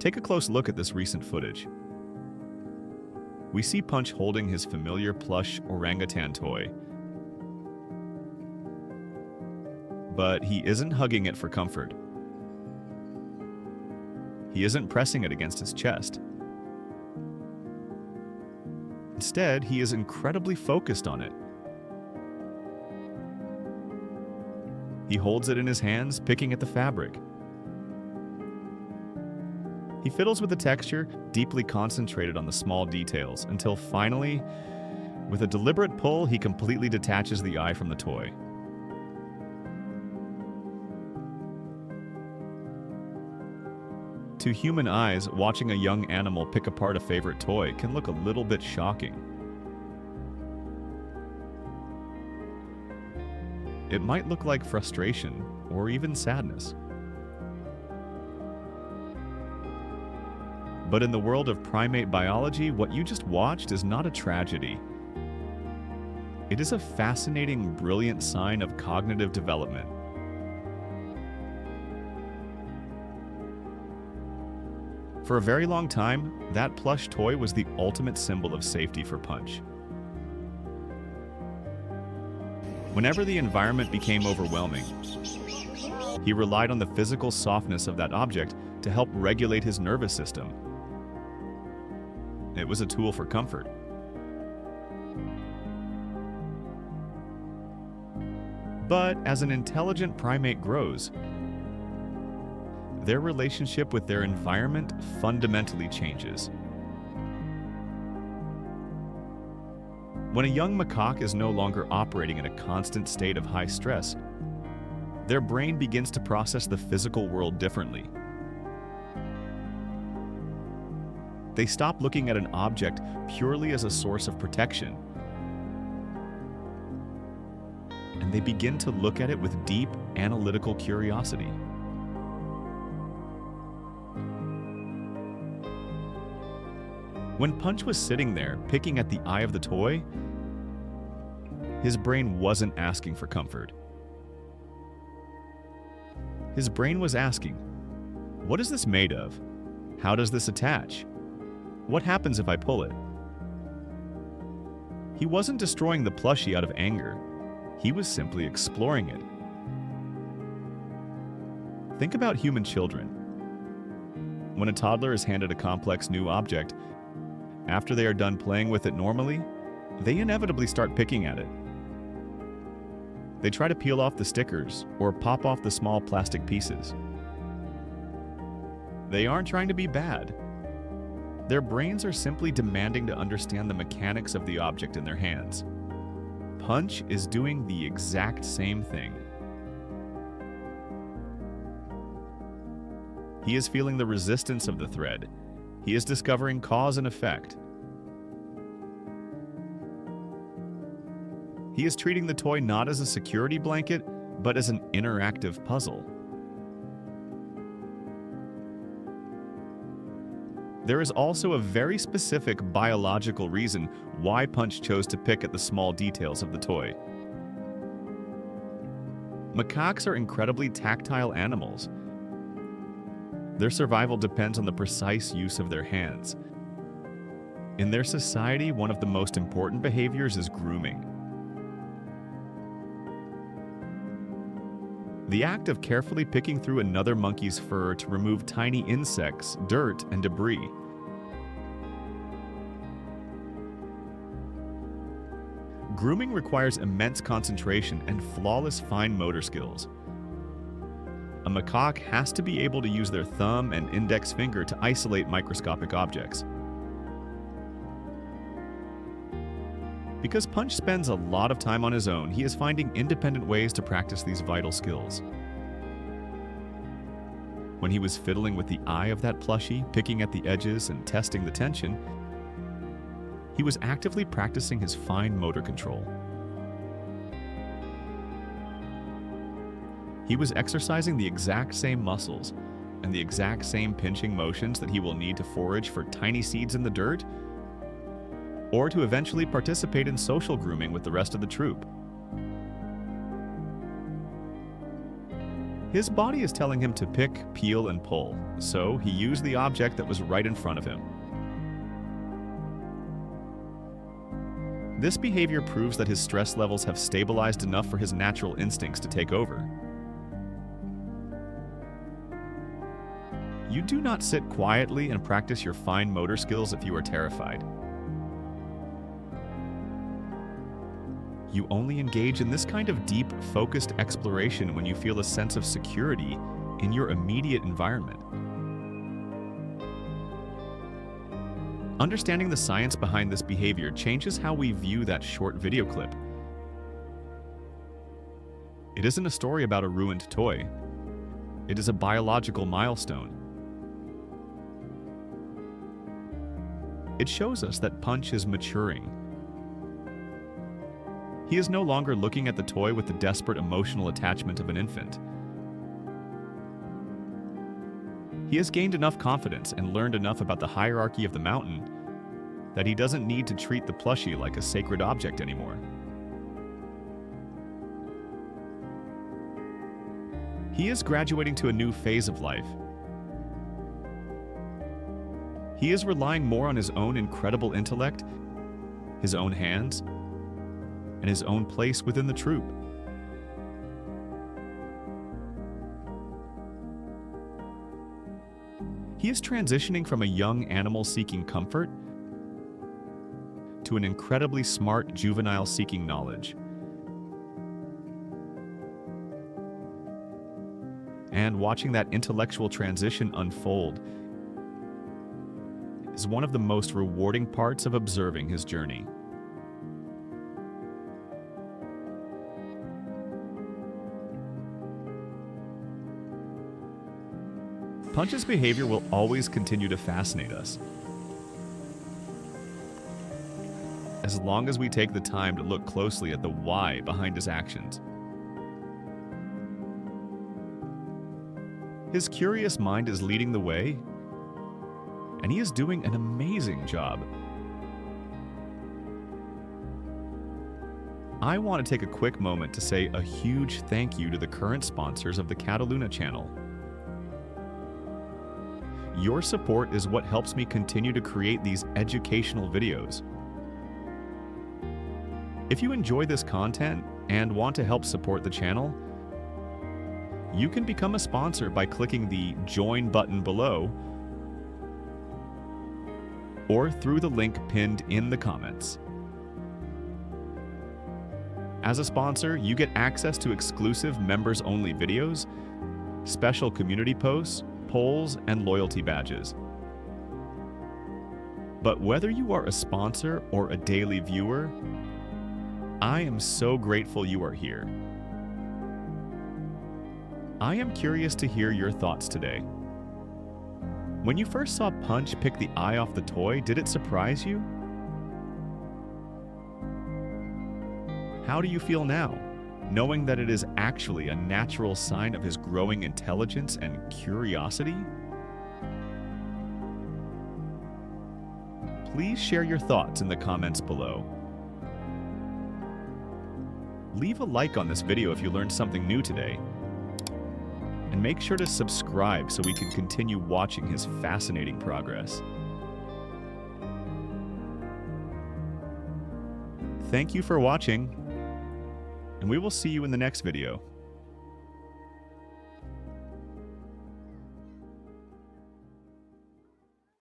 Take a close look at this recent footage. We see Punch holding his familiar plush orangutan toy, but he isn't hugging it for comfort. He isn't pressing it against his chest. Instead, he is incredibly focused on it. He holds it in his hands, picking at the fabric. He fiddles with the texture, deeply concentrated on the small details, until finally, with a deliberate pull, he completely detaches the eye from the toy. To human eyes, watching a young animal pick apart a favorite toy can look a little bit shocking. It might look like frustration or even sadness. But in the world of primate biology, what you just watched is not a tragedy. It is a fascinating, brilliant sign of cognitive development. For a very long time, that plush toy was the ultimate symbol of safety for Punch. Whenever the environment became overwhelming, he relied on the physical softness of that object to help regulate his nervous system. It was a tool for comfort. But as an intelligent primate grows, their relationship with their environment fundamentally changes. When a young macaque is no longer operating in a constant state of high stress, their brain begins to process the physical world differently. They stop looking at an object purely as a source of protection, and they begin to look at it with deep, analytical curiosity. When Punch was sitting there, picking at the eye of the toy, his brain wasn't asking for comfort. His brain was asking, what is this made of? How does this attach? What happens if I pull it? He wasn't destroying the plushie out of anger. He was simply exploring it. Think about human children. When a toddler is handed a complex new object, after they are done playing with it normally, they inevitably start picking at it. They try to peel off the stickers or pop off the small plastic pieces. They aren't trying to be bad. Their brains are simply demanding to understand the mechanics of the object in their hands. Punch is doing the exact same thing. He is feeling the resistance of the thread. He is discovering cause and effect. He is treating the toy not as a security blanket, but as an interactive puzzle. There is also a very specific biological reason why Punch chose to pick at the small details of the toy. Macaques are incredibly tactile animals. Their survival depends on the precise use of their hands. In their society, one of the most important behaviors is grooming. The act of carefully picking through another monkey's fur to remove tiny insects, dirt, and debris. Grooming requires immense concentration and flawless fine motor skills. A macaque has to be able to use their thumb and index finger to isolate microscopic objects. Because Punch spends a lot of time on his own, he is finding independent ways to practice these vital skills. When he was fiddling with the eye of that plushie, picking at the edges and testing the tension, he was actively practicing his fine motor control. He was exercising the exact same muscles and the exact same pinching motions that he will need to forage for tiny seeds in the dirt, or to eventually participate in social grooming with the rest of the troop. His body is telling him to pick, peel, and pull, so he used the object that was right in front of him. This behavior proves that his stress levels have stabilized enough for his natural instincts to take over. You do not sit quietly and practice your fine motor skills if you are terrified. You only engage in this kind of deep, focused exploration when you feel a sense of security in your immediate environment. Understanding the science behind this behavior changes how we view that short video clip. It isn't a story about a ruined toy. It is a biological milestone. It shows us that Punch is maturing. He is no longer looking at the toy with the desperate emotional attachment of an infant. He has gained enough confidence and learned enough about the hierarchy of the mountain that he doesn't need to treat the plushie like a sacred object anymore. He is graduating to a new phase of life. He is relying more on his own incredible intellect, his own hands, and his own place within the troop. He is transitioning from a young animal seeking comfort to an incredibly smart juvenile seeking knowledge. And watching that intellectual transition unfold is one of the most rewarding parts of observing his journey. Punch's behavior will always continue to fascinate us, as long as we take the time to look closely at the why behind his actions. His curious mind is leading the way, and he is doing an amazing job. I want to take a quick moment to say a huge thank you to the current sponsors of the Catto Luna channel. Your support is what helps me continue to create these educational videos. If you enjoy this content and want to help support the channel, you can become a sponsor by clicking the Join button below or through the link pinned in the comments. As a sponsor, you get access to exclusive members-only videos, special community posts, polls, and loyalty badges. But whether you are a sponsor or a daily viewer, I am so grateful you are here. I am curious to hear your thoughts today. When you first saw Punch pick the eye off the toy, did it surprise you? How do you feel now, knowing that it is actually a natural sign of his growing intelligence and curiosity? Please share your thoughts in the comments below. Leave a like on this video if you learned something new today, and make sure to subscribe so we can continue watching his fascinating progress. Thank you for watching, and we will see you in the next video.